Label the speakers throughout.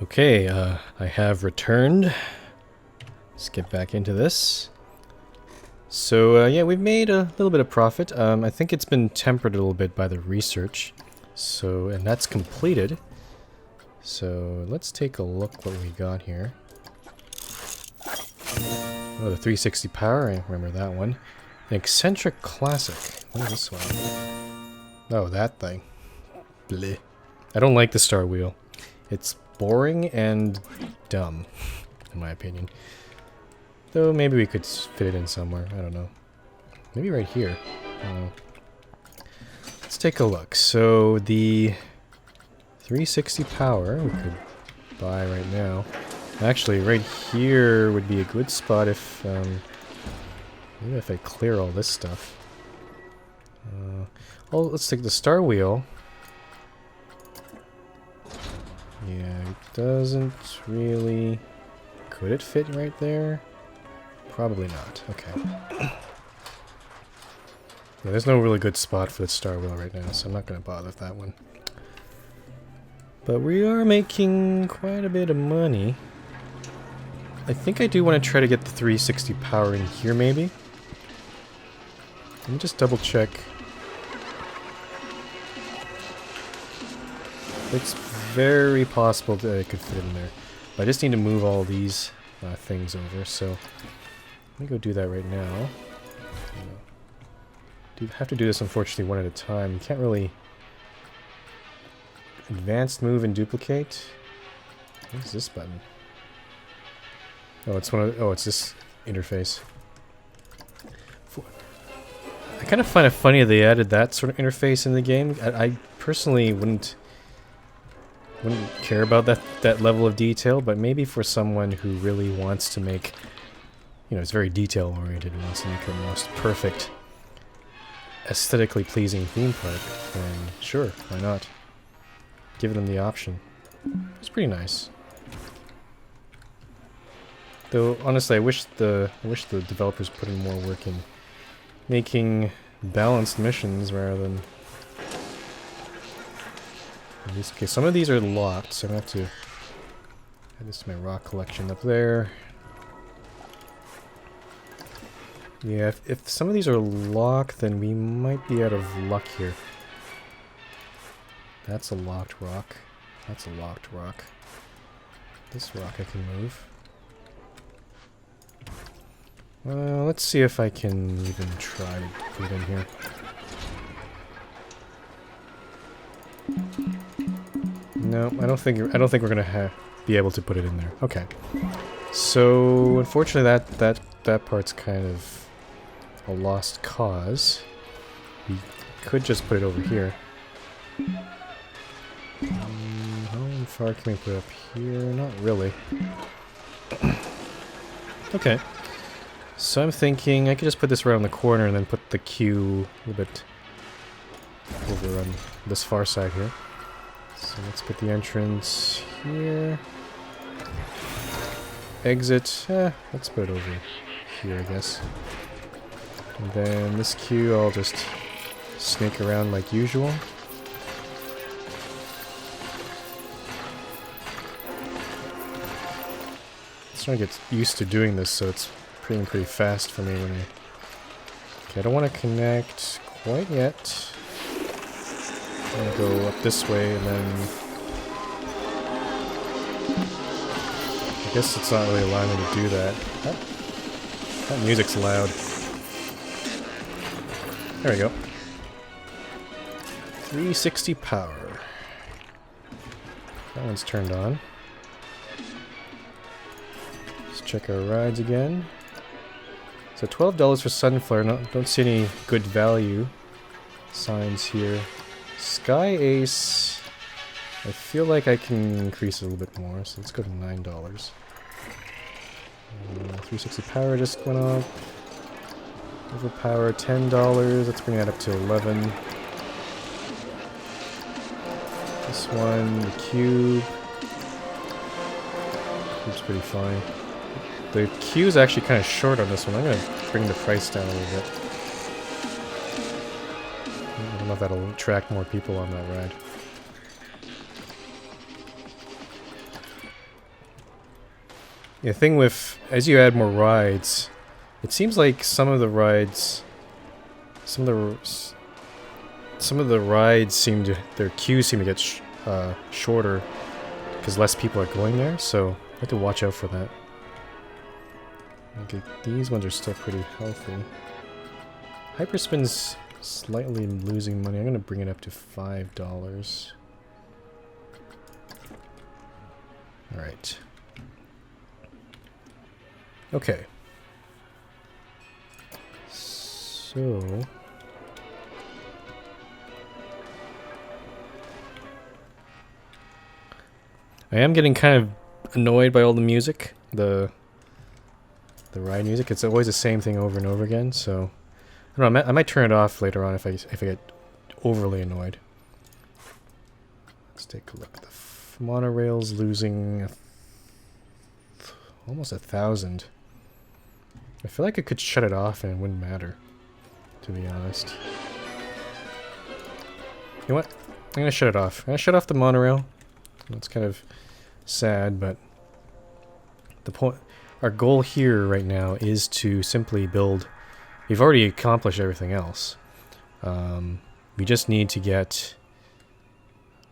Speaker 1: Okay, I have returned. Let's get back into this. So, yeah, we've made a little bit of profit. I think it's been tempered a little bit by the research. So, and that's completed. So, let's take a look what we got here. Oh, the 360 power, I remember that one. An eccentric classic. What is this one? Oh, that thing. Bleh. I don't like the star wheel. It's boring and dumb, in my opinion. Though maybe we could fit it in somewhere. I don't know. Maybe right here. Let's take a look. So the 360 power we could buy right now. Actually, right here would be a good spot if maybe if I clear all this stuff. Oh, let's take the star wheel. Yeah, it doesn't really... Could it fit right there? Probably not. Okay. Yeah, there's no really good spot for the star wheel right now, so I'm not going to bother with that one. But we are making quite a bit of money. I think I do want to try to get the 360 power in here, maybe. Let me just double check. It's very possible that it could fit in there. But I just need to move all these things over, so let me go do that right now. Do have to do this, unfortunately, one at a time. You can't really... Advanced move and duplicate? What is this button? Oh, it's one of... Oh, it's this interface. I kind of find it funny that they added that sort of interface in the game. I personally wouldn't care about that level of detail, but maybe for someone who really wants to make, you know, it's very detail oriented and wants to make the most perfect, aesthetically pleasing theme park, then sure, why not? Give them the option. It's pretty nice. Though honestly, I wish the developers put in more work in making balanced missions rather than... Okay, some of these are locked, so I'm gonna have to add this to my rock collection up there. Yeah, if some of these are locked, then we might be out of luck here. That's a locked rock. That's a locked rock. This rock I can move. Let's see if I can even try to put it in here. No, I don't think we're gonna be able to put it in there. Okay. So unfortunately, that part's kind of a lost cause. We could just put it over here. How far can we put it up here? Not really. Okay. So I'm thinking I could just put this around the corner and then put the queue a little bit over on this far side here. So let's put the entrance here. Exit. Let's put it over here, I guess. And then this queue I'll just snake around like usual. Trying to get used to doing this, so it's pretty fast for me when I... Okay, I don't want to connect quite yet. I'm gonna go up this way, and then... I guess it's not really allowing me to do that. That music's loud. There we go. 360 power. That one's turned on. Check our rides again. So $12 for Sunflare. No, don't see any good value signs here. Sky Ace. I feel like I can increase it a little bit more, so let's go to $9. 360 power just went up. Overpower $10. Let's bring that up to 11. This one, the cube. Cube's pretty fine. The queue's actually kind of short on this one. I'm going to bring the price down a little bit. I don't know if that'll attract more people on that ride. The thing with, as you add more rides, it seems like some of the rides, some of the rides seem to, their queues seem to get shorter because less people are going there, so I have to watch out for that. Okay, these ones are still pretty healthy. Hyperspin's slightly losing money. I'm gonna bring it up to $5. Alright. Okay. So... I am getting kind of annoyed by all the music. The ride music. It's always the same thing over and over again, so... I don't know, I might turn it off later on if I get overly annoyed. Let's take a look. The monorail's losing almost 1,000. I feel like I could shut it off and it wouldn't matter, to be honest. You know what? I'm gonna shut it off. I'm gonna shut off the monorail. It's kind of sad, but the point, our goal here right now is to simply build. We've already accomplished everything else. We just need to get...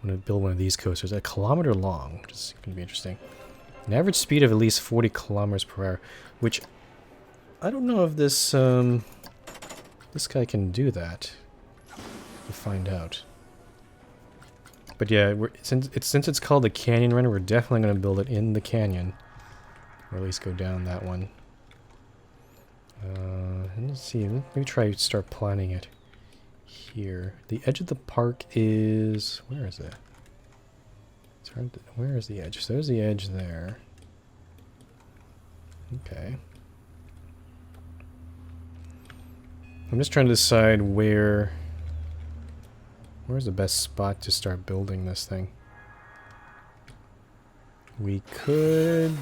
Speaker 1: I'm going to build one of these coasters, a kilometer long, which is going to be interesting. An average speed of at least 40 kilometers per hour, which I don't know if this this guy can do that. We'll find out. But yeah, since it's called the Canyon Runner, we're definitely going to build it in the canyon, or at least go down that one. Let's see, maybe start planning it here. The edge of the park is... where is it? It's hard to, where is the edge? So there's the edge there. Okay. I'm just trying to decide where's the best spot to start building this thing. We could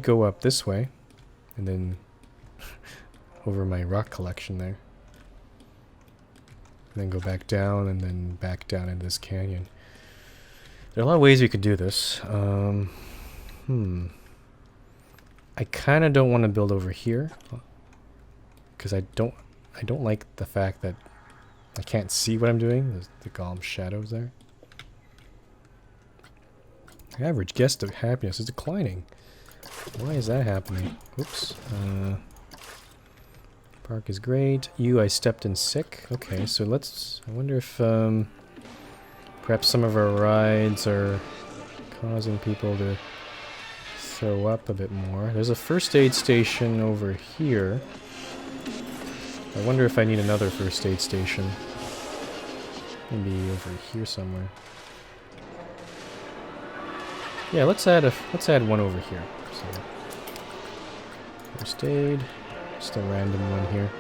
Speaker 1: go up this way. And then over my rock collection there. And then go back down and then back down into this canyon. There are a lot of ways we could do this. I kind of don't want to build over here. Because I don't like the fact that I can't see what I'm doing. There's the Golem shadows there. The average guest of happiness is declining. Why is that happening? Oops. Park is great. I stepped in sick. Okay, so I wonder if perhaps some of our rides are causing people to throw up a bit more. There's a first aid station over here. I wonder if I need another first aid station. Maybe over here somewhere. Yeah, let's add one over here. So, first aid, just a random one here.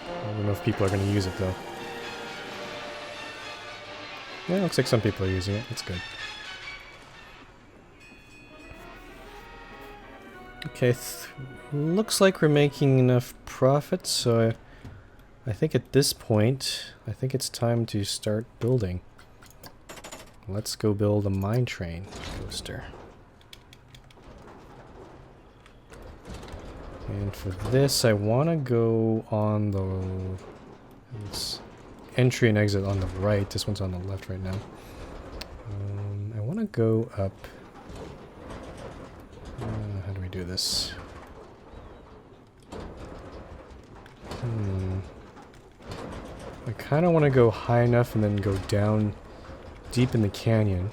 Speaker 1: I don't know if people are going to use it though. Yeah, looks like some people are using it. That's good. Okay, looks like we're making enough profit, so I think at this point, I think it's time to start building. Let's go build a mine train coaster. And for this, I want to go on the entry and exit on the right. This one's on the left right now. I want to go up. How do we do this? I kind of want to go high enough and then go down deep in the canyon.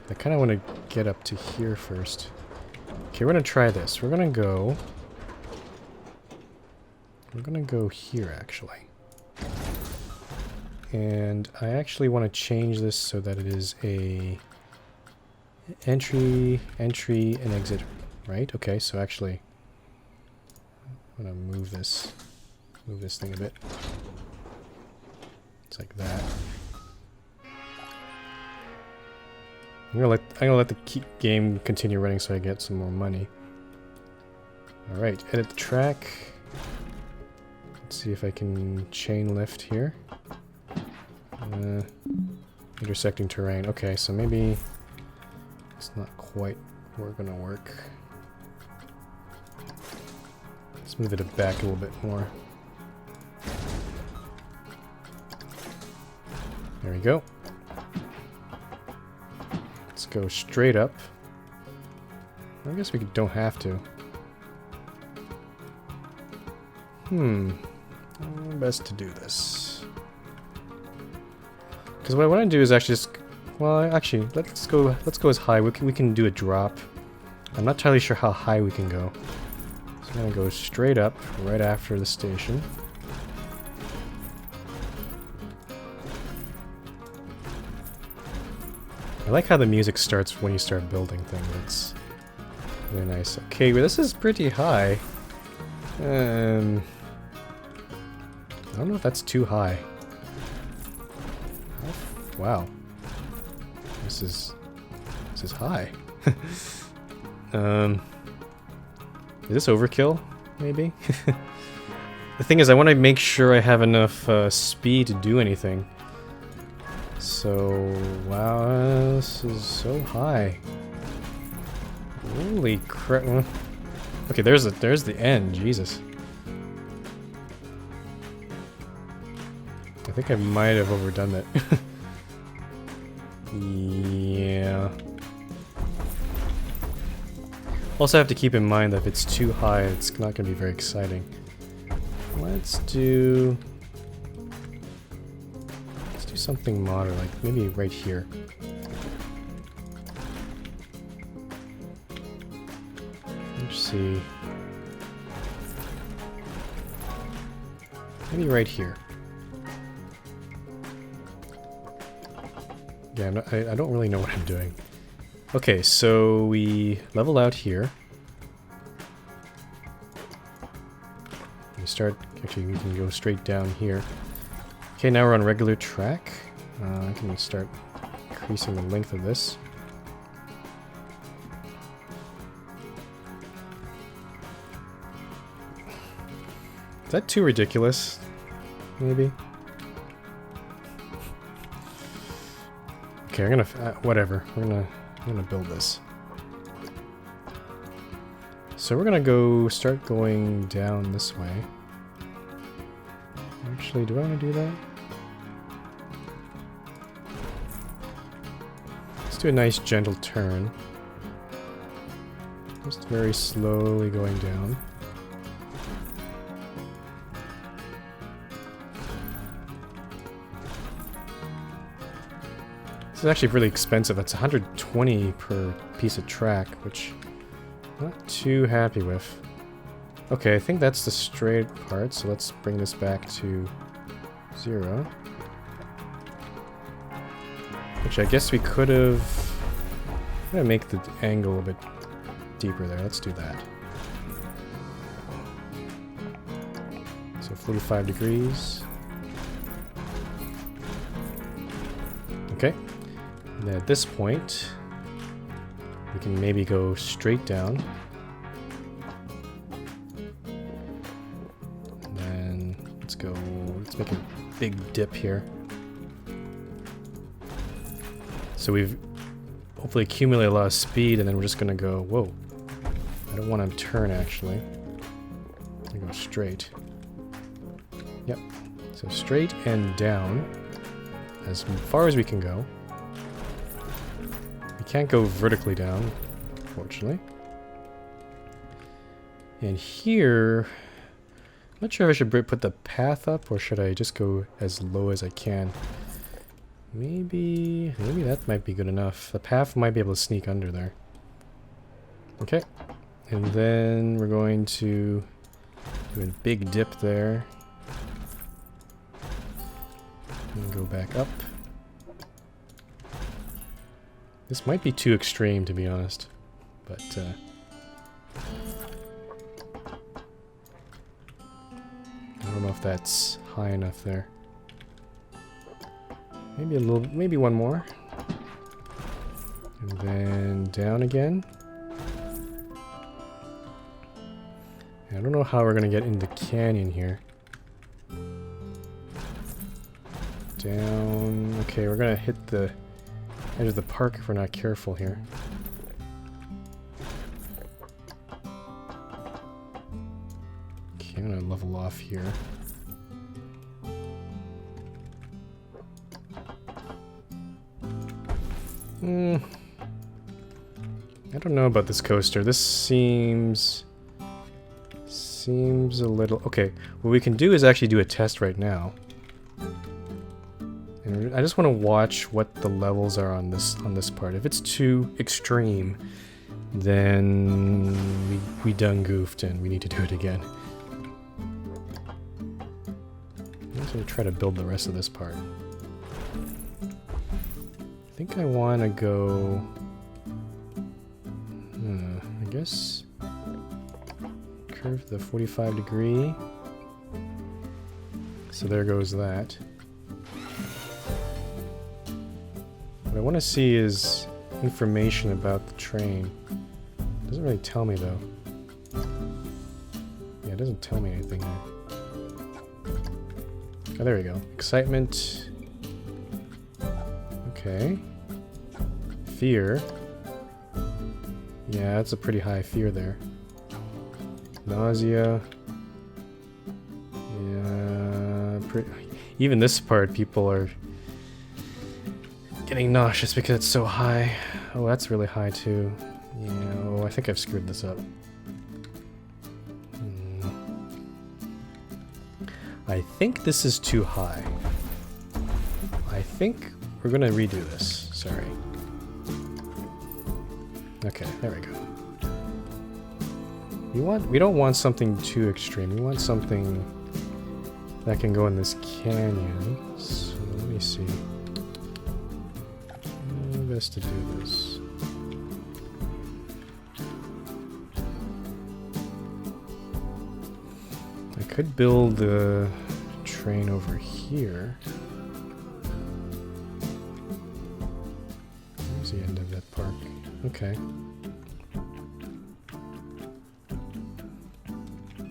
Speaker 1: I kind of want to get up to here first. Okay, we're going to try this. We're going to go here, actually. And I actually want to change this so that it is a entry, and exit, right? Okay, so actually, I'm going to move this thing a bit. It's like that. I'm gonna let the game continue running so I get some more money. All right, edit the track. Let's see if I can chain lift here. Intersecting terrain. Okay, so maybe it's not quite gonna work. Let's move it back a little bit more. There we go. Let's go straight up. I guess we don't have to. Best to do this. Because what I want to do is actually just... Well, actually, let's go as high. We can do a drop. I'm not entirely sure how high we can go. So I'm going to go straight up right after the station. I like how the music starts when you start building things. It's really nice. Okay, well, this is pretty high. I don't know if that's too high. Wow. This is high. Is this overkill? Maybe? The thing is, I want to make sure I have enough speed to do anything. So, wow, this is so high. Holy crap. Okay, there's the end, Jesus. I think I might have overdone that. Yeah. Also have to keep in mind that if it's too high, it's not going to be very exciting. Let's do something moderate, like maybe right here. Let's see. Maybe right here. Yeah, I don't really know what I'm doing. Okay, so we level out here. We start... Actually, we can go straight down here. Okay, now we're on regular track. I can start increasing the length of this. Is that too ridiculous? Maybe? Okay, I'm gonna... whatever. I'm gonna build this. So we're gonna start going down this way. Actually, do I want to do that? Let's do a nice gentle turn. Just very slowly going down. This is actually really expensive. It's 120 per piece of track, which I'm not too happy with. Okay, I think that's the straight part, so let's bring this back to 0. Which I guess we could have... I'm gonna make the angle a bit deeper there. Let's do that. So 45 degrees. Okay. And then at this point, we can maybe go straight down. Let's make a big dip here. So we've hopefully accumulated a lot of speed, and then we're just gonna go, whoa. I don't want to turn, actually. I'm gonna go straight. Yep. So straight and down, as far as we can go. We can't go vertically down, unfortunately. And here... I'm not sure if I should put the path up, or should I just go as low as I can. Maybe that might be good enough. The path might be able to sneak under there. Okay. And then we're going to do a big dip there. And go back up. This might be too extreme, to be honest. But, I don't know if that's high enough there. Maybe a little, maybe one more. And then down again. I don't know how we're gonna get in the canyon here. Down. Okay, we're gonna hit the edge of the park if we're not careful here. Okay, I'm gonna level off here. I don't know about this coaster. This seems a little... Okay, what we can do is actually do a test right now. And I just want to watch what the levels are on this part. If it's too extreme, then we done goofed and we need to do it again. I'm just gonna try to build the rest of this part. I think I want to go... I guess... Curve the 45 degree. So there goes that. What I want to see is information about the train. It doesn't really tell me though. Yeah, it doesn't tell me anything there. Oh, there we go. Excitement. Okay. Fear. Yeah, that's a pretty high fear there. Nausea. Yeah, even this part, people are getting nauseous because it's so high. Oh, that's really high too. Yeah, oh, I think I've screwed this up. I think this is too high. I think we're gonna redo this. Sorry. Okay, there we go. We don't want something too extreme. We want something that can go in this canyon. So let me see. Best to do this. I could build the train over here. Where's the end of that park? Okay.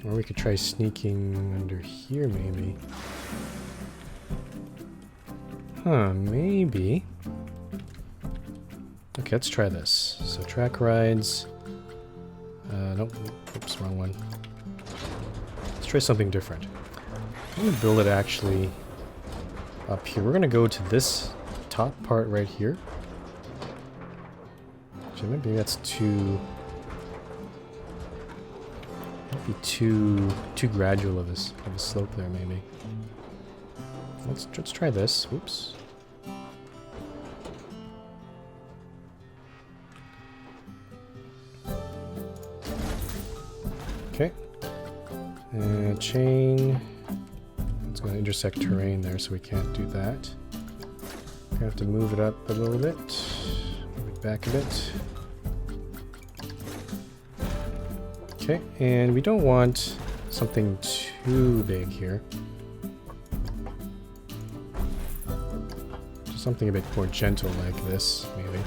Speaker 1: Or we could try sneaking under here, maybe. Huh, maybe. Okay, let's try this. So track rides. Nope. Oops, wrong one. Let's try something different. I'm gonna build it actually up here. We're gonna go to this top part right here. Actually, maybe that's too... Might be too gradual of a slope there, maybe. Let's try this. Whoops. Okay. Chain. It's going to intersect terrain there, so we can't do that. We have to move it up a little bit. Move it back a bit. Okay, and we don't want something too big here. Just something a bit more gentle like this, maybe.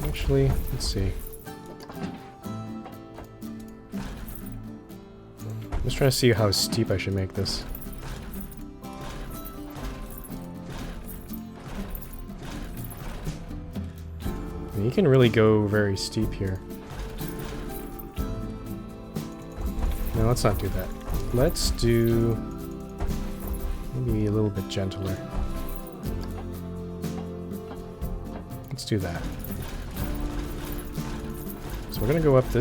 Speaker 1: Actually, let's see. I'm just trying to see how steep I should make this. You can really go very steep here. No, let's not do that. Let's do maybe a little bit gentler. Let's do that. So we're gonna go up to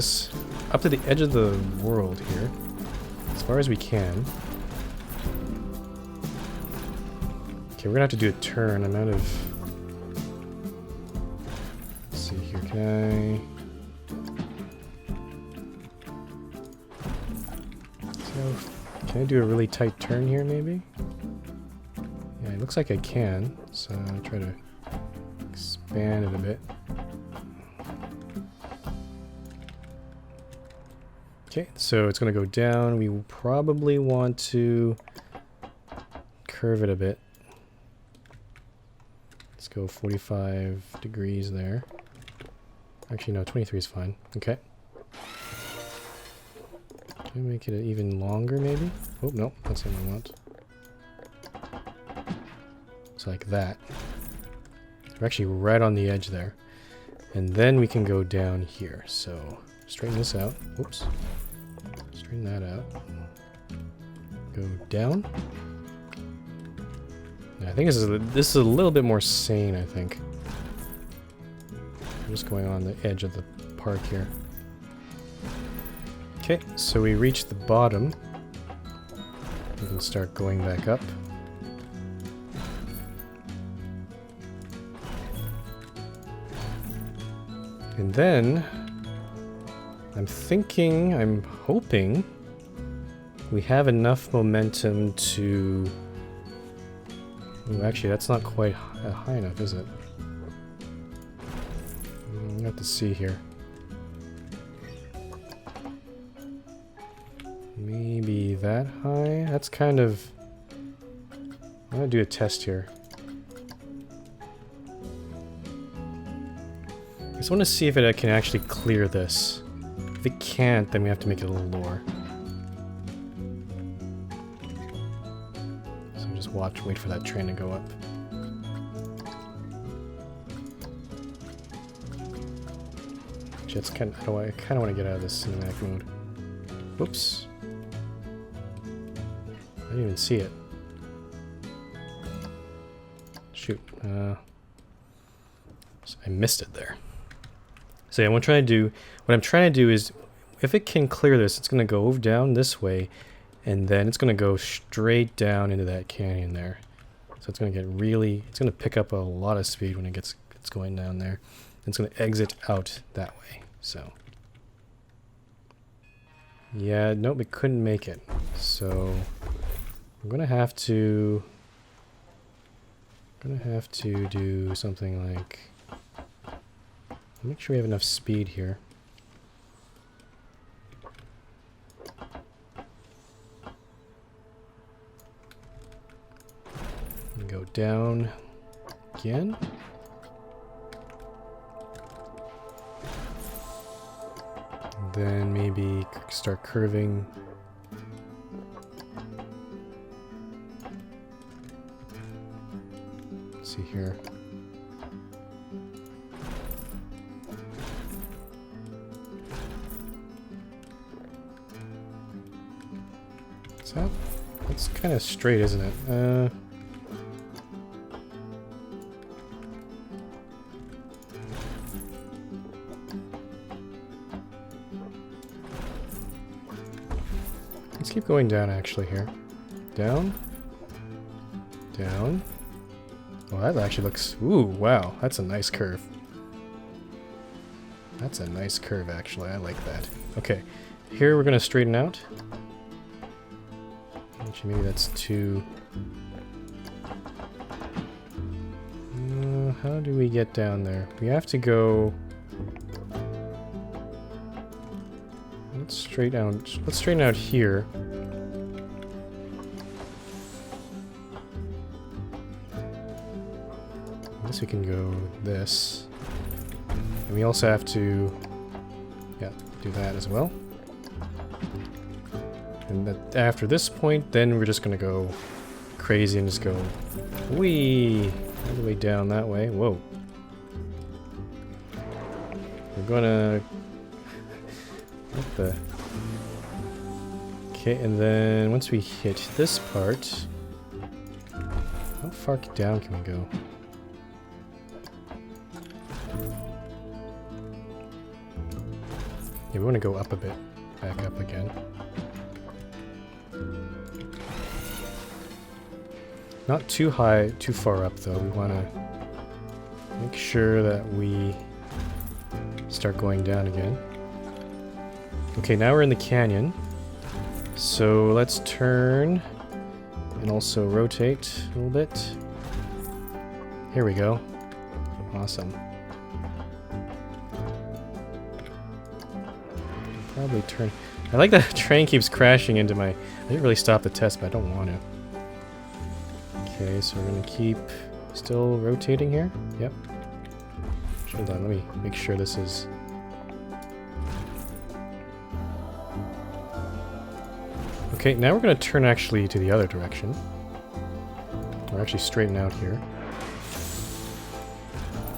Speaker 1: the edge of the world here, as far as we can. Okay, we're gonna have to do a turn. I'm out of... Okay. So, can I do a really tight turn here, maybe? Yeah, it looks like I can. So I'll try to expand it a bit. Okay, so it's going to go down. We will probably want to curve it a bit. Let's go 45 degrees there. Actually, no, 23 is fine. Okay. Can I make it even longer, maybe? Oh, no, that's not what I want. It's like that. We're actually right on the edge there. And then we can go down here. So, straighten this out. Whoops. Straighten that out. Go down. Yeah, I think this is a little bit more sane, I think. I'm just going on the edge of the park here. Okay, so we reached the bottom. We can start going back up. And then, I'm hoping we have enough momentum to... Ooh, actually, that's not quite high enough, is it? You have to see here. Maybe that high? That's kind of... I'm gonna do a test here. I just want to see if it can actually clear this. If it can't, then we have to make it a little lower. So just wait for that train to go up. Actually, it's kind of, I kind of want to get out of this cinematic mode. Whoops. I didn't even see it. Shoot. I missed it there. So yeah, what I'm trying to do is, if it can clear this, it's going to go down this way, and then it's going to go straight down into that canyon there. So it's going to get it's going to pick up a lot of speed when it's going down there. It's going to exit out that way. So yeah, nope, we couldn't make it. So I'm going to have to do something like, make sure we have enough speed here. And go down again. And then maybe start curving. Let's see here. It's kind of straight, isn't it? Let's keep going down actually here. Down. Down. Well, that actually looks... Ooh, wow. That's a nice curve. That's a nice curve, actually. I like that. Okay. Here we're going to straighten out. Actually, maybe that's too... how do we get down there? We have to go... Let's straighten out here. I guess we can go this. And we also have to... Yeah, do that as well. And that after this point, then we're just gonna go crazy and just go whee all the way down that way. Whoa. We're gonna... What the... Okay, and then once we hit this part... How far down can we go? Yeah, we want to go up a bit. Back up again. Not too high, too far up though. We want to make sure that we start going down again. Okay, now we're in the canyon. So let's turn and also rotate a little bit. Here we go. Awesome. Probably turn... I like that the train keeps crashing into my... I didn't really stop the test, but I don't want to. Okay, so we're gonna keep still rotating here. Yep. Hold on, let me make sure this is... Okay, now we're going to turn actually to the other direction. We're actually straighten out here.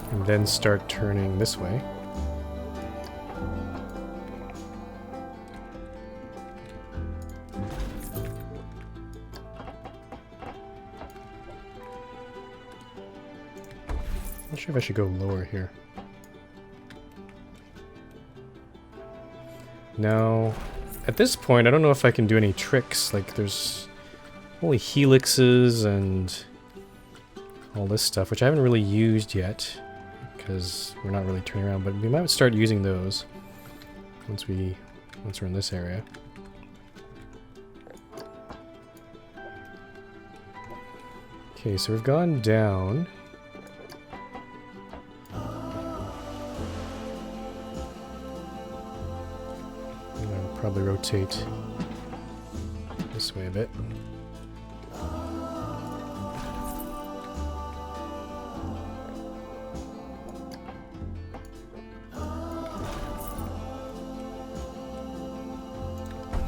Speaker 1: And then start turning this way. Not sure if I should go lower here. Now, at this point, I don't know if I can do any tricks. Like, there's only helixes and all this stuff, which I haven't really used yet, because we're not really turning around, but we might start using those once we're in this area. Okay, so we've gone down. Probably rotate this way a bit.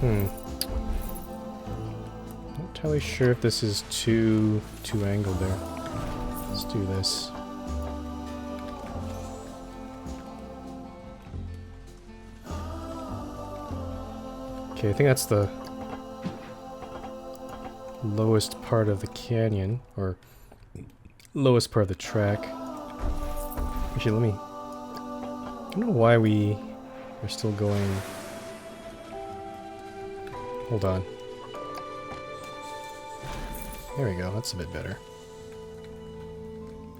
Speaker 1: Not entirely sure if this is too angled there. Let's do this. Okay, I think that's the lowest part of the canyon, or lowest part of the track. Actually, I don't know why we are still going. Hold on. There we go, that's a bit better.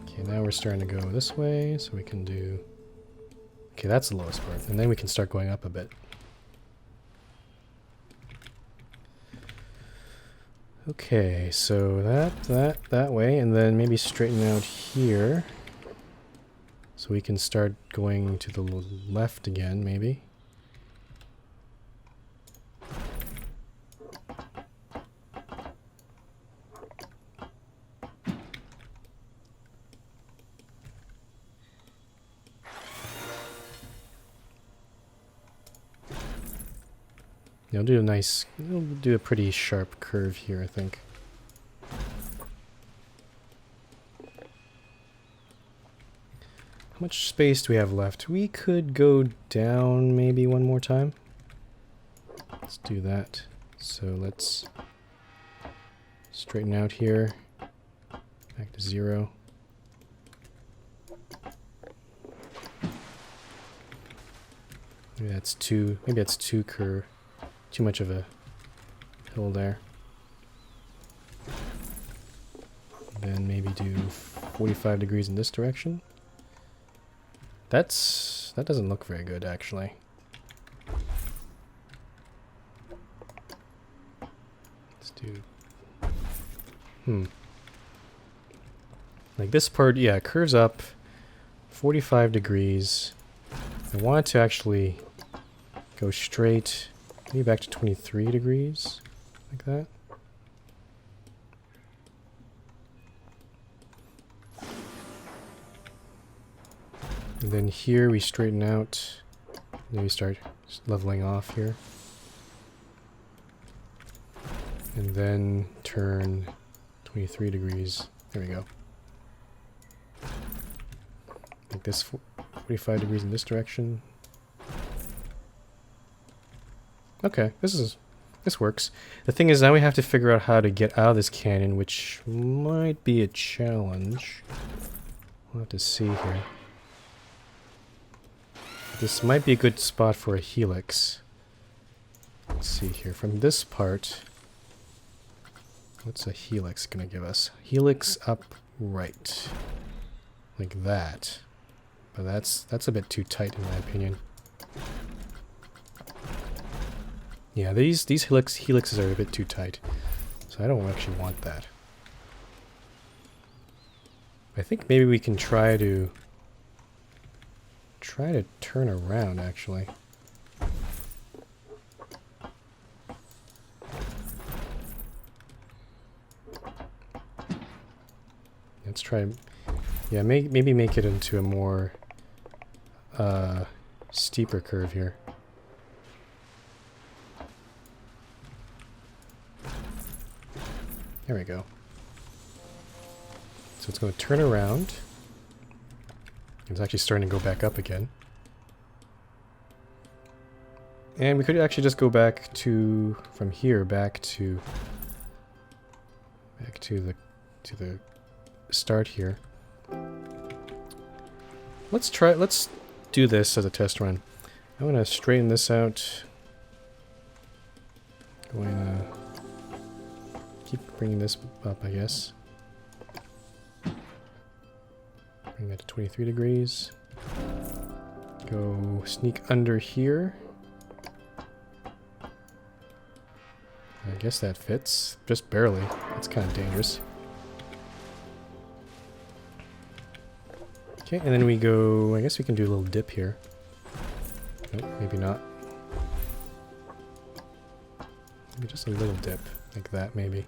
Speaker 1: Okay, now we're starting to go this way, so we can do... Okay, that's the lowest part, and then we can start going up a bit. Okay, so that way, and then maybe straighten out here. So we can start going to the left again, maybe. It'll do a pretty sharp curve here, I think. How much space do we have left? We could go down maybe one more time. Let's do that. So let's straighten out here. Back to 0. Maybe that's too curve. Too much of a hill there. Then maybe do 45 degrees in this direction. That doesn't look very good, actually. Let's do... Like this part, yeah, it curves up 45 degrees. I want to actually go straight... Maybe back to 23 degrees, like that. And then here we straighten out, then we start leveling off here. And then turn 23 degrees, there we go. Like this 45 degrees in this direction. Okay, this works. The thing is, now we have to figure out how to get out of this canyon, which might be a challenge. We'll have to see here. This might be a good spot for a helix. Let's see here. From this part, what's a helix gonna give us? Helix up right. Like that. But that's a bit too tight in my opinion. Yeah, these helixes are a bit too tight, so I don't actually want that. I think maybe we can try to turn around, actually. Let's try, yeah, maybe make it into a more steeper curve here. There we go. So it's going to turn around. It's actually starting to go back up again. And we could actually just go back to, from here, back to the start here. Let's do this as a test run. I'm gonna straighten this out. Going to keep bringing this up, I guess. Bring that to 23 degrees. Go sneak under here. I guess that fits. Just barely. That's kind of dangerous. Okay, and then we go... I guess we can do a little dip here. Nope, maybe not. Maybe just a little dip. Like that, maybe.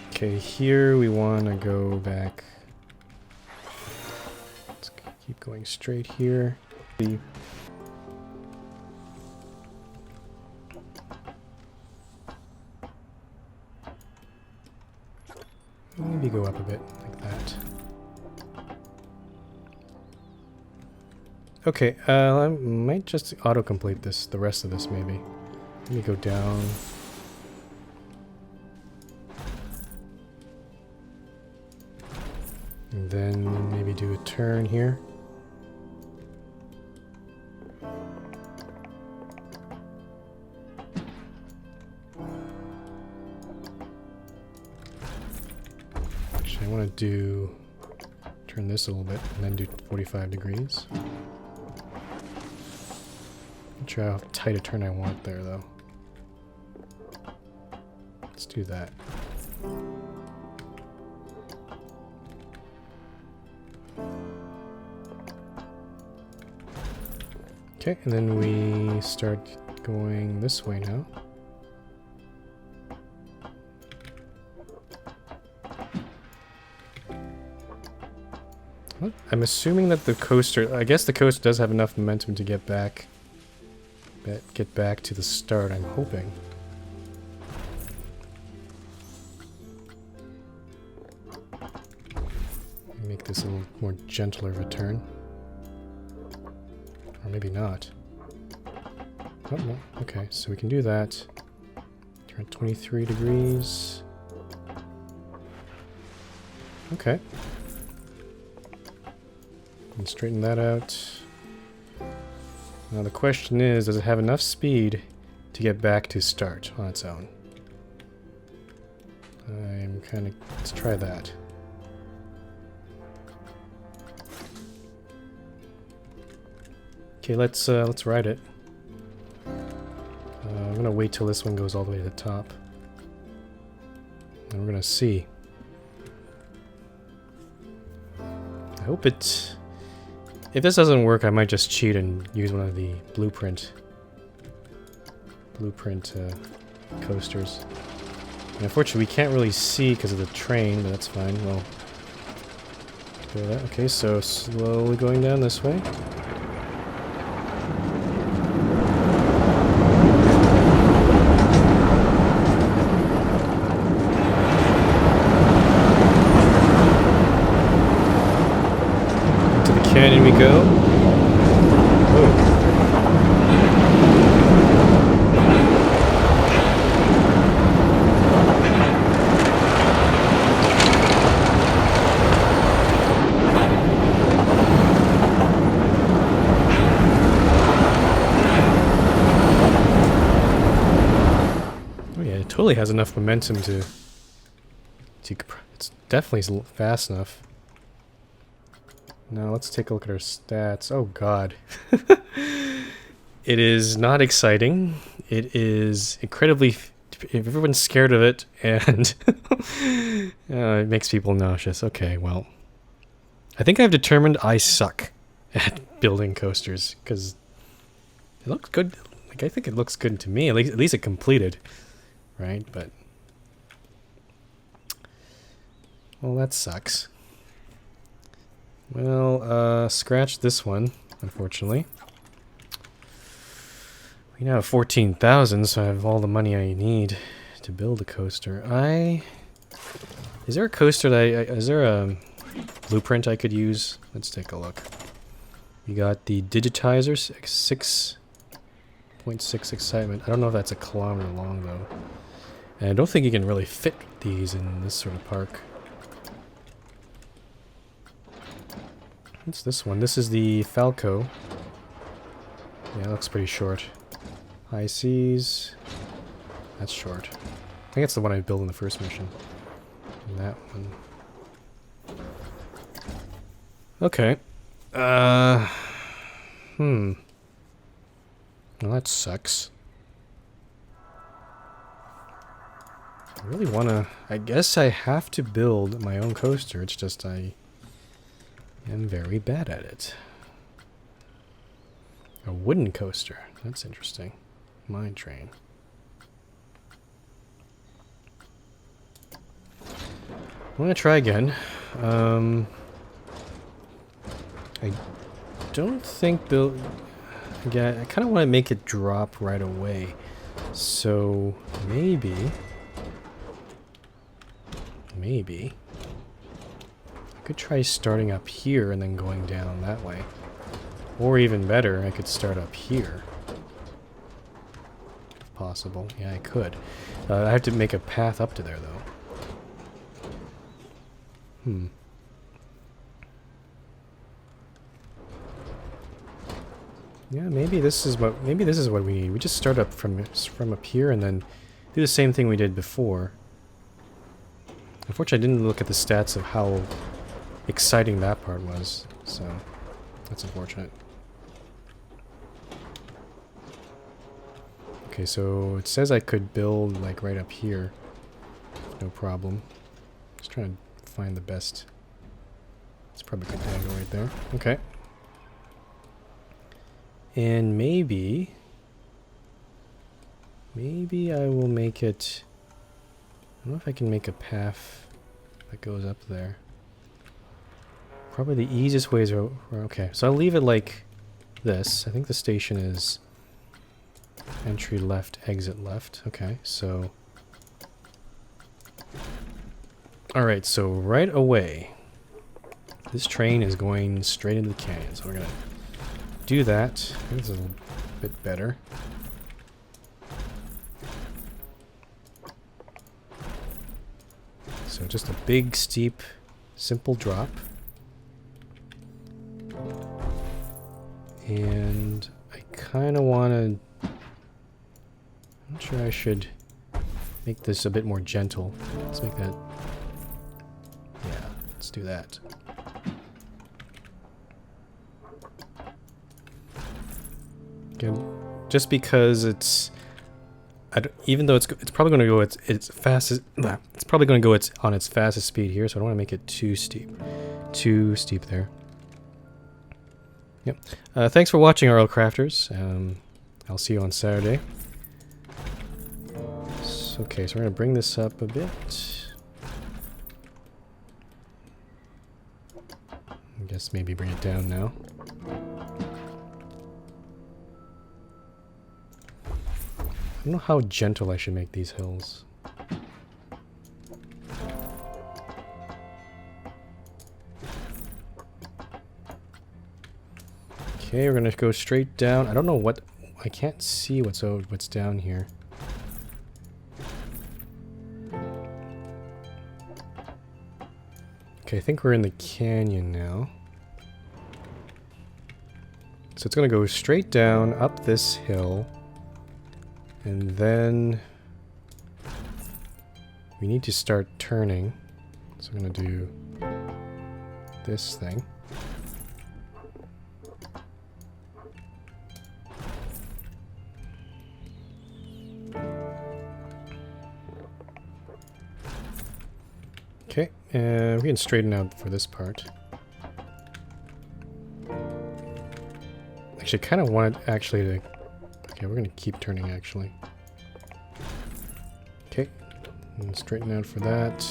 Speaker 1: Okay, here we want to go back. Let's keep going straight here. Maybe go up a bit, like that. Okay, I might just autocomplete this, the rest of this maybe. Let me go down. And then maybe do a turn here. Actually, I want to turn this a little bit and then do 45 degrees. Not sure how tight a turn I want there though. Let's do that. Okay, and then we start going this way now. What? I'm assuming that the coaster... I guess the coaster does have enough momentum to get back to the start, I'm hoping. Make this a little more gentler of a turn. Or maybe not. Oh, no. Okay, so we can do that. Turn 23 degrees. Okay. And straighten that out. Now the question is, does it have enough speed to get back to start on its own? I'm kind of... let's try that. Okay, let's ride it. I'm gonna wait till this one goes all the way to the top. And we're gonna see. I hope it... if this doesn't work, I might just cheat and use one of the blueprint coasters. And unfortunately, we can't really see because of the train, but that's fine. Well, do that. Okay, so slowly going down this way. Canyon we go. Whoa. Oh yeah, it totally has enough momentum to it's definitely fast enough. Now let's take a look at our stats. Oh god. It is not exciting. It is incredibly... everyone's scared of it, and it makes people nauseous. Okay, well. I think I've determined I suck at building coasters, because it looks good. Like, I think it looks good to me. At least it completed. Right? But... well, that sucks. Well, scratch this one, unfortunately. We now have 14,000, so I have all the money I need to build a coaster. Is there a coaster that is there a blueprint I could use? Let's take a look. You got the digitizer, 6.6 excitement. I don't know if that's a kilometer long, though. And I don't think you can really fit these in this sort of park. What's this one? This is the Falco. Yeah, it looks pretty short. High seas. That's short. I think that's the one I built in the first mission. And that one. Okay. Well, that sucks. I really wanna... I guess I have to build my own coaster. It's just I am very bad at it. A wooden coaster. That's interesting. Mine train. I'm gonna try again. I don't think build... Again, I kind of want to make it drop right away. So maybe I could try starting up here and then going down that way. Or even better, I could start up here. If possible. Yeah, I could. I have to make a path up to there, though. Yeah, maybe this is what we need. We just start up from up here and then do the same thing we did before. Unfortunately, I didn't look at the stats of how exciting that part was, so that's unfortunate. Okay, so it says I could build like right up here. No problem. Just trying to find the best. It's probably a good angle right there. Okay. And maybe I will make it... I don't know if I can make a path that goes up there. Probably the easiest way is... Okay, so I'll leave it like this. I think the station is entry left, exit left. Okay, so... Alright, so right away, this train is going straight into the canyon. So we're going to do that. I think this is a little bit better. So just a big, steep, simple drop. And I kind of want to... I'm not sure I should make this a bit more gentle. Let's make that... Yeah, let's do that. Just because it's, even though it's probably going to go its fastest, it's probably going to go on its fastest speed here, so I don't want to make it too steep there. Yep. Thanks for watching, RL Crafters. I'll see you on Saturday. Okay, so we're going to bring this up a bit. I guess maybe bring it down now. I don't know how gentle I should make these hills. Okay, we're gonna go straight down. I don't know what... I can't see what's down here. Okay, I think we're in the canyon now. So it's gonna go straight down, up this hill. And then we need to start turning. So I'm going to do this thing. Okay, and we can straighten out for this part. Actually, I kind of wanted actually to... Okay, we're going to keep turning, actually. Okay, and straighten out for that.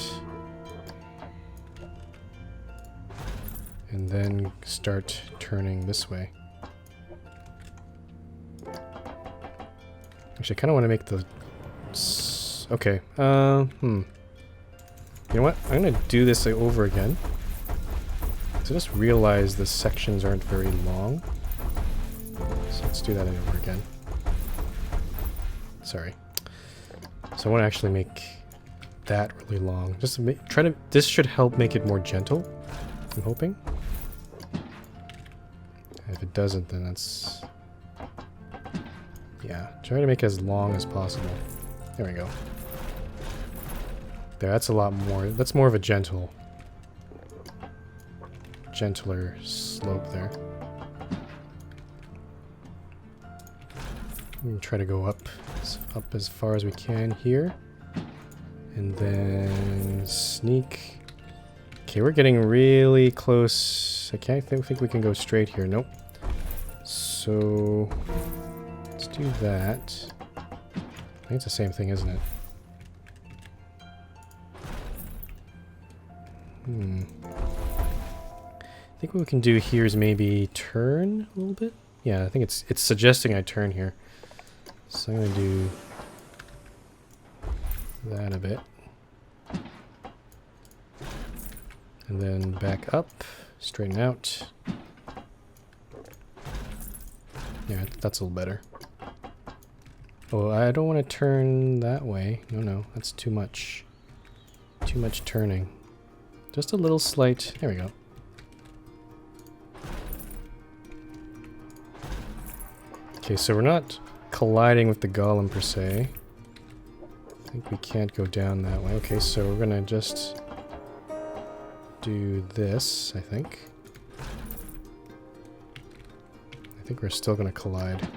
Speaker 1: And then start turning this way. Actually, I kind of want to make the... Okay, You know what? I'm going to do this over again. So I just realized the sections aren't very long. So let's do that over again. Sorry. So I want to actually make that really long. Just to try to... This should help make it more gentle, I'm hoping. If it doesn't, then that's... Yeah, try to make it as long as possible. There we go. There, that's a lot more... That's more of a gentler slope there. We can try to go up as far as we can here. And then sneak. Okay, we're getting really close. I can't think we can go straight here. Nope. So let's do that. I think it's the same thing, isn't it? I think what we can do here is maybe turn a little bit. Yeah, I think it's suggesting I turn here. So I'm gonna do that a bit. And then back up, straighten out. Yeah, that's a little better. Oh, I don't want to turn that way. No, that's too much. Too much turning. Just a little slight. There we go. Okay, so we're not colliding with the golem per se. I think we can't go down that way. Okay, so we're gonna just do this, I think. I think we're still gonna collide.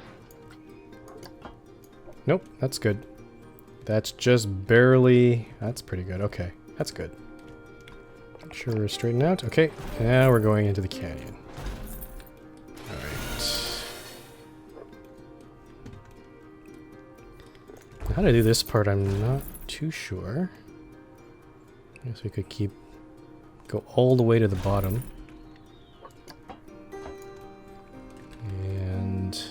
Speaker 1: Nope, that's good. That's just barely... That's pretty good. Okay, that's good. Make sure we're straightened out. Okay, now we're going into the canyon. How to do this part, I'm not too sure. I guess we could go all the way to the bottom. And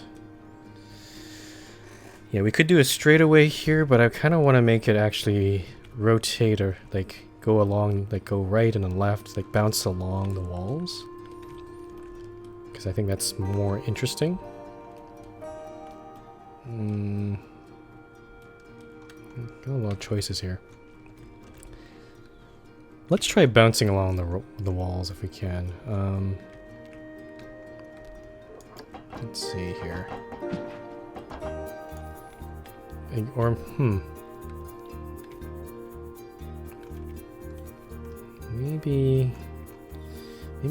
Speaker 1: yeah, we could do a straightaway here, but I kind of want to make it actually rotate or like go along, like go right and then left, like bounce along the walls. Because I think that's more interesting. Got a lot of choices here. Let's try bouncing along the walls if we can. Let's see here. Maybe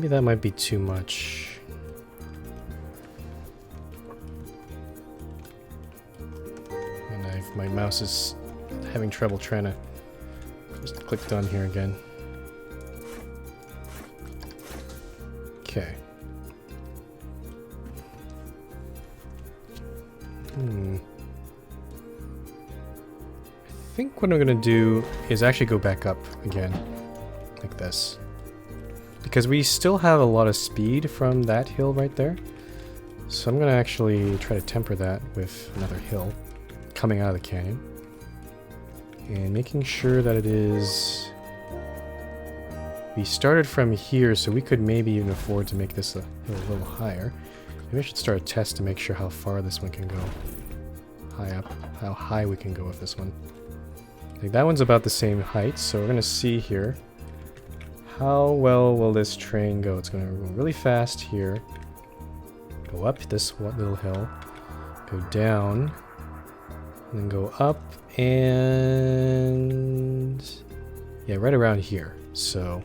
Speaker 1: that might be too much. And my mouse is having trouble trying to just click done here again. Okay. I think what I'm gonna do is actually go back up again, like this. Because we still have a lot of speed from that hill right there. So I'm gonna actually try to temper that with another hill coming out of the canyon. And making sure that it is... We started from here, so we could maybe even afford to make this a little higher. Maybe I should start a test to make sure how far this one can go. High up. How high we can go with this one. Like that one's about the same height, so we're gonna see here. How well will this train go? It's gonna go really fast here. Go up this little hill. Go down. And then go up and... Yeah, right around here. So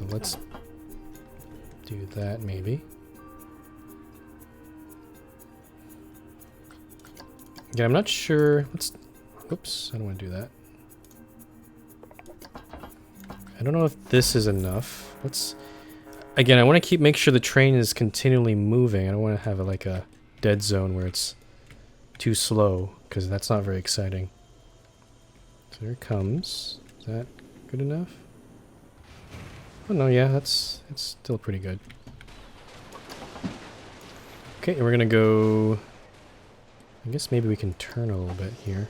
Speaker 1: let's do that maybe. Yeah, I'm not sure. Oops, I don't want to do that. I don't know if this is enough. Again, I want to make sure the train is continually moving. I don't want to have like a dead zone where it's too slow, because that's not very exciting. So here it comes. Is that good enough? Oh no, yeah, that's still pretty good. Okay, and we're gonna go... I guess maybe we can turn a little bit here.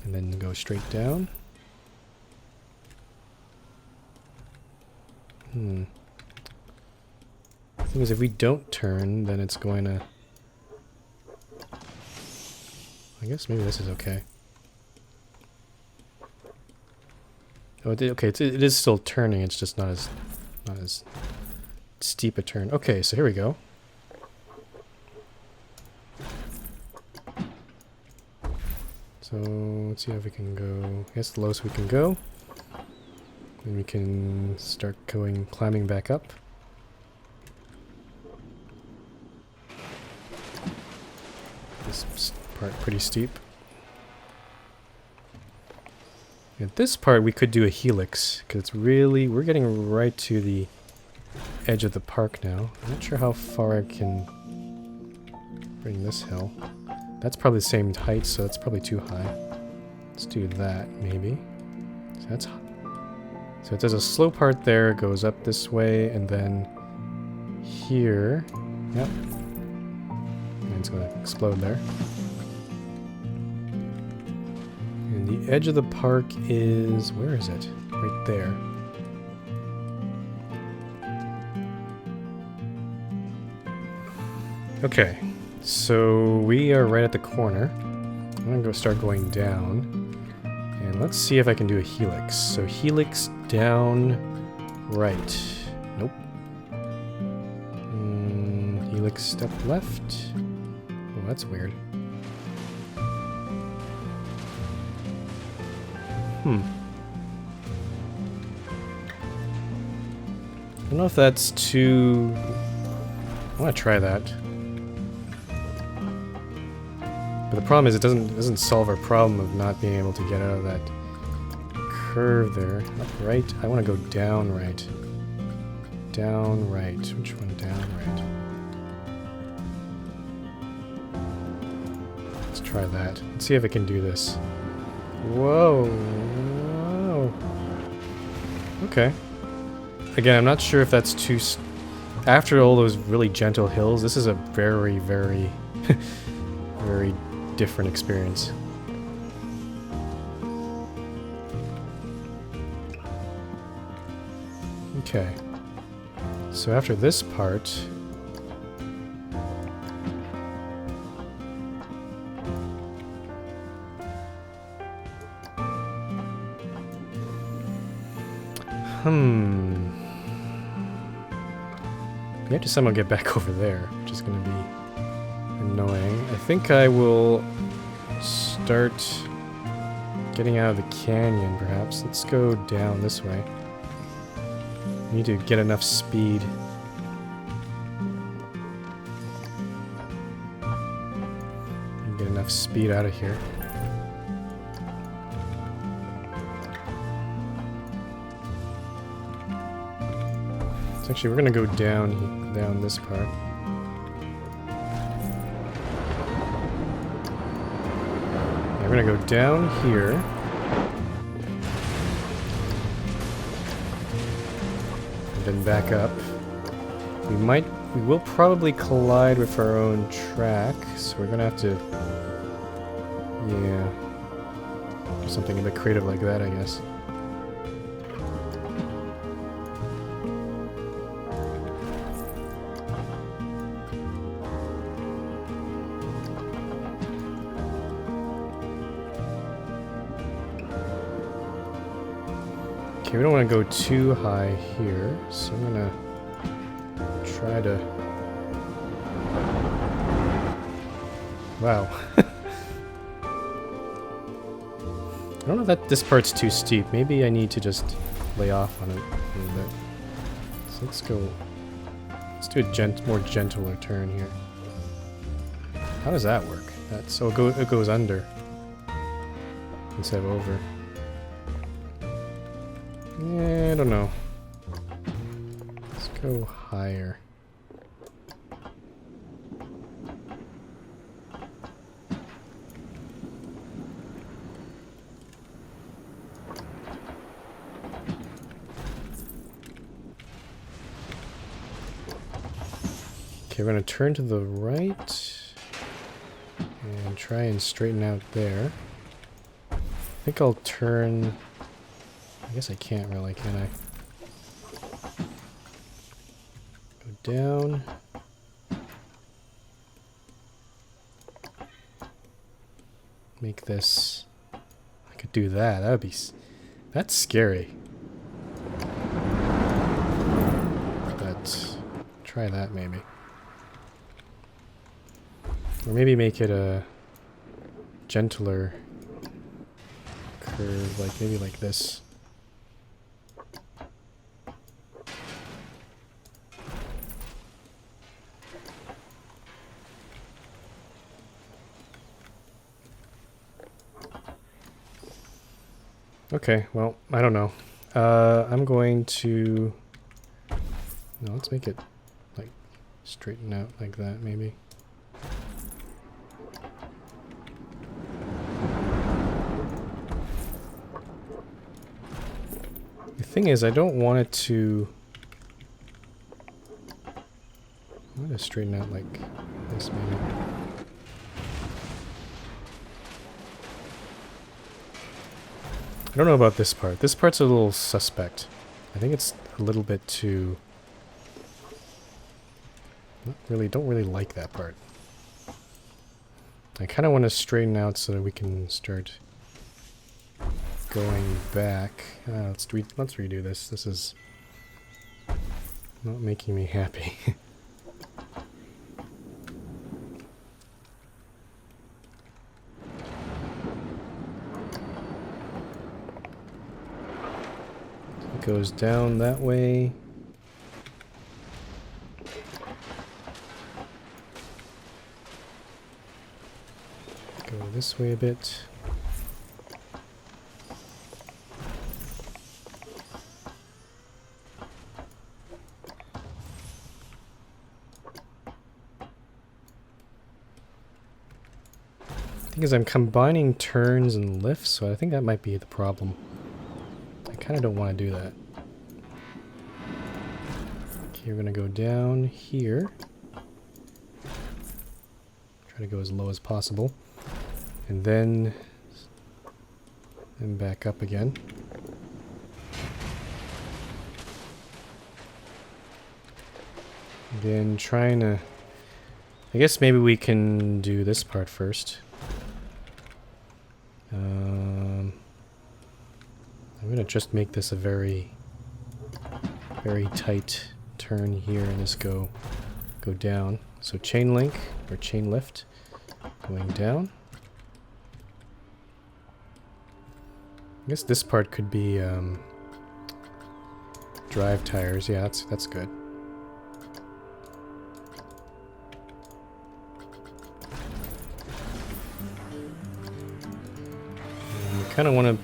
Speaker 1: And then go straight down. The thing is, if we don't turn, then it's going to... I guess maybe this is okay. Oh, okay, it is still turning, it's just not as steep a turn. Okay, so here we go. So, let's see if we can go... I guess the lowest we can go. Then we can start climbing back up. This part pretty steep. At this part we could do a helix, because it's really... we're getting right to the edge of the park now. I'm not sure how far I can bring this hill. That's probably the same height, so that's probably too high. Let's do that, maybe. So that's... so it does a slow part there, it goes up this way, and then here... yep. And it's going to explode there. And the edge of the park is... where is it? Right there. Okay, so we are right at the corner. I'm going to start going down. And let's see if I can do a helix. So helix down right. Nope. Helix step left. Oh, that's weird. I don't know if that's too... I want to try that. But the problem is it doesn't solve our problem of not being able to get out of that curve there. Up right? I want to go down right. Down right. Which one down right? Let's try that. Let's see if I can do this. Whoa. Whoa. Okay. Again, I'm not sure if that's too... after all those really gentle hills, this is a very, very, very different experience. Okay. So after this part... we have to somehow get back over there, which is going to be annoying. I think I will start getting out of the canyon, perhaps. Let's go down this way. We need to get enough speed. Get enough speed out of here. So actually, we're gonna go down this part. Yeah, we're gonna go down here. And then back up. We will probably collide with our own track, so we're gonna have to, yeah, do something a bit creative like that, I guess. Okay, we don't want to go too high here, so I'm gonna try to... wow. I don't know if this part's too steep. Maybe I need to just lay off on it a little bit. So let's go... let's do a more gentler turn here. How does that work? So it goes under instead of over. Yeah, I don't know. Let's go higher. Okay, we're going to turn to the right and try and straighten out there. I think I'll turn... I guess I can't really, can I? Go down. Make this... I could do that. That would be... That's scary. But... Try that, maybe. Or maybe make it a... gentler curve, like maybe like this. Okay, well, I don't know. I'm going to... No, let's make it, like, straighten out like that, maybe. The thing is, I don't want it to... I'm going to straighten out like this, maybe. I don't know about this part. This part's a little suspect. I think it's a little bit too... don't really like that part. I kind of want to straighten out so that we can start going back. Let's redo this. This is not making me happy. Goes down that way. Go this way a bit. The thing is, I'm combining turns and lifts, so I think that might be the problem. I kind of don't want to do that. Okay, we're going to go down here. Try to go as low as possible. And then back up again. Then trying to... I guess maybe we can do this part first. I'm going to just make this a very tight turn here and just go down. So chain link or chain lift going down. I guess this part could be drive tires. Yeah, that's good. I kind of want to...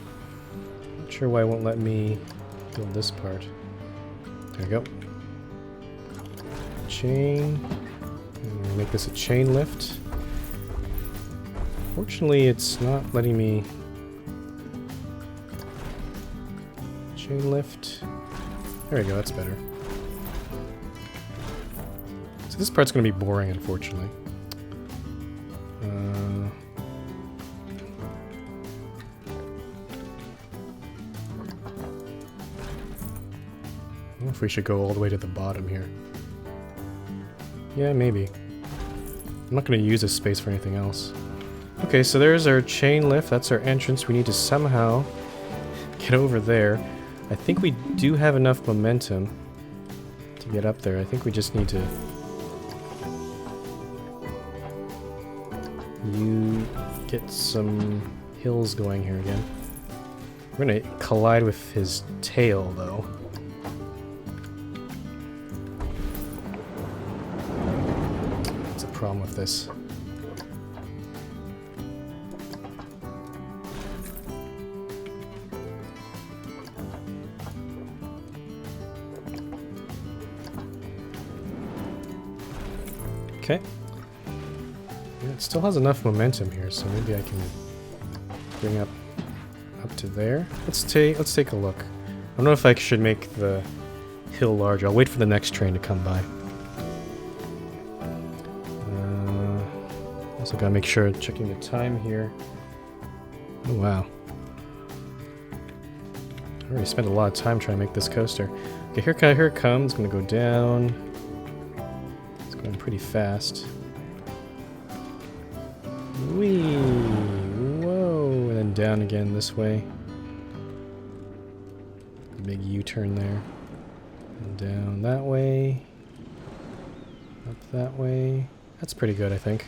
Speaker 1: Not sure why it won't let me build this part. There we go. Chain. And we'll make this a chain lift. Fortunately, it's not letting me... Chain lift. There we go, that's better. So this part's going to be boring, unfortunately. I don't know if we should go all the way to the bottom here. Yeah, maybe. I'm not going to use this space for anything else. Okay, so there's our chain lift. That's our entrance. We need to somehow get over there. I think we do have enough momentum to get up there. I think we just need to... get some hills going here again. We're going to collide with his tail, though. That's a problem with this. Okay. Yeah, it still has enough momentum here, so maybe I can bring up to there. Let's take a look. I don't know if I should make the hill larger. I'll wait for the next train to come by. So gotta make sure, checking the time here. Oh wow. I already spent a lot of time trying to make this coaster. Okay, here it comes. It's gonna go down. It's going pretty fast. Whee! Whoa! And then down again this way. Big U-turn there. And down that way. Up that way. That's pretty good, I think.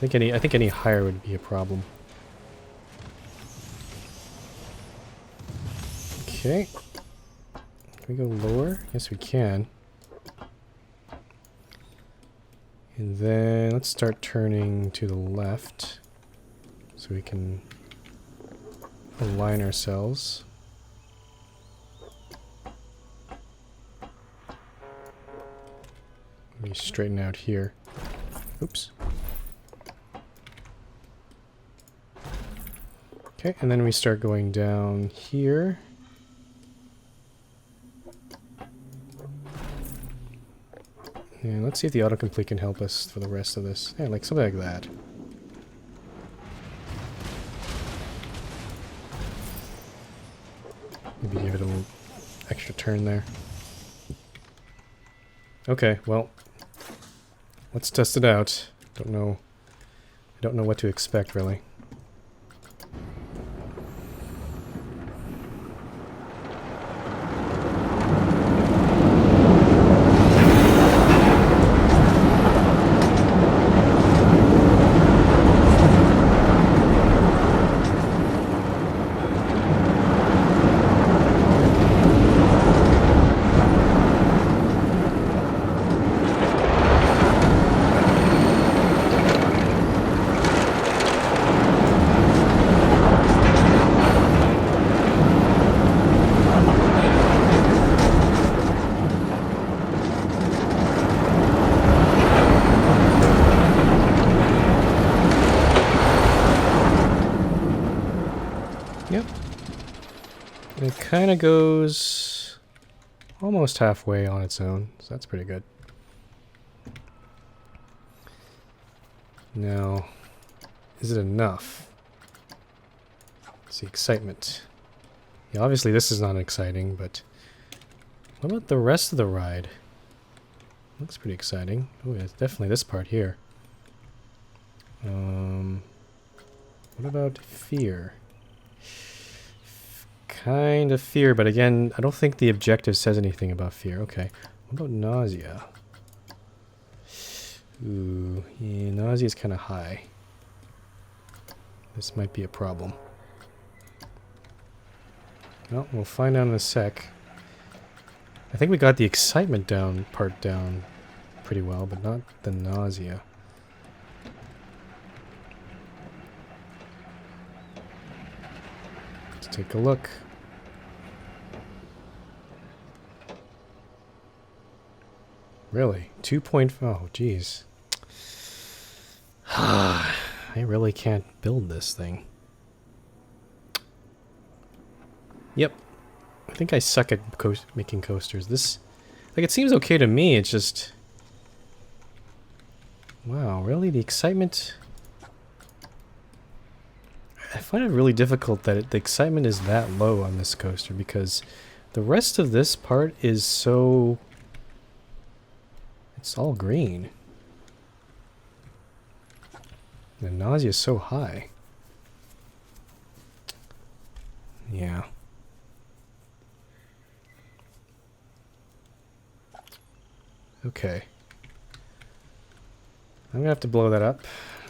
Speaker 1: I think any higher would be a problem. Okay. Can we go lower? Yes, we can. And then let's start turning to the left so we can align ourselves. Let me straighten out here. Oops. Okay, and then we start going down here. And let's see if the autocomplete can help us for the rest of this. Yeah, like something like that. Maybe give it a little extra turn there. Okay, well, let's test it out. I don't know what to expect really. Yep. It kind of goes almost halfway on its own, so that's pretty good. Now, is it enough? It's the excitement. Yeah, obviously this is not exciting, but what about the rest of the ride? Looks pretty exciting. Oh, yeah, definitely this part here. What about fear? Kind of fear, but again, I don't think the objective says anything about fear. Okay. What about nausea? Ooh, yeah, nausea is kind of high. This might be a problem. Well, we'll find out in a sec. I think we got the excitement part down pretty well, but not the nausea. Let's take a look. Really? 2.5? Oh, geez. I really can't build this thing. Yep. I think I suck at making coasters. This, like, it seems okay to me. It's just... Wow, really? The excitement... I find it really difficult that the excitement is that low on this coaster because the rest of this part is so... It's all green. The nausea is so high. Yeah. Okay. I'm gonna have to blow that up.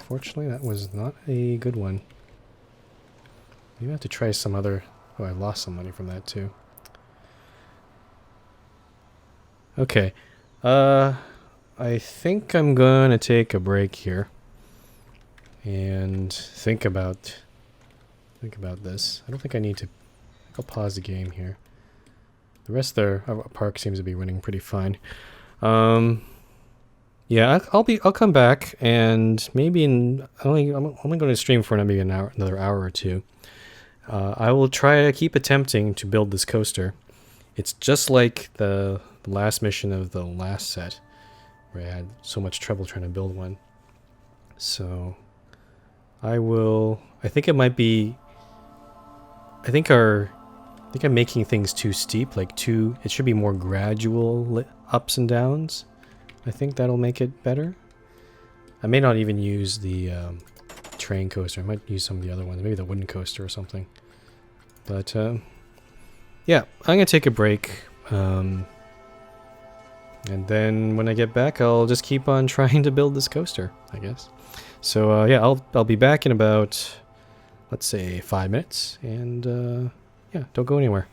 Speaker 1: Fortunately, that was not a good one. Maybe I have to try some other... Oh, I lost some money from that too. Okay. I think I'm gonna take a break here and think about this. I don't think I need to... I'll pause the game here. The rest of the park seems to be running pretty fine. Yeah, I'll come back and maybe I'm only going to stream for maybe another hour or two. I will try to keep attempting to build this coaster. It's just like the last mission of the last set. where I had so much trouble trying to build one. So I will. I think it might be. I think I'm making things too steep. Like it should be more gradual ups and downs. I think that'll make it better. I may not even use the train coaster. I might use some of the other ones. Maybe the wooden coaster or something. But yeah, I'm gonna take a break. And then when I get back, I'll just keep on trying to build this coaster, I guess. So yeah, I'll be back in about, let's say, 5 minutes. And yeah, don't go anywhere.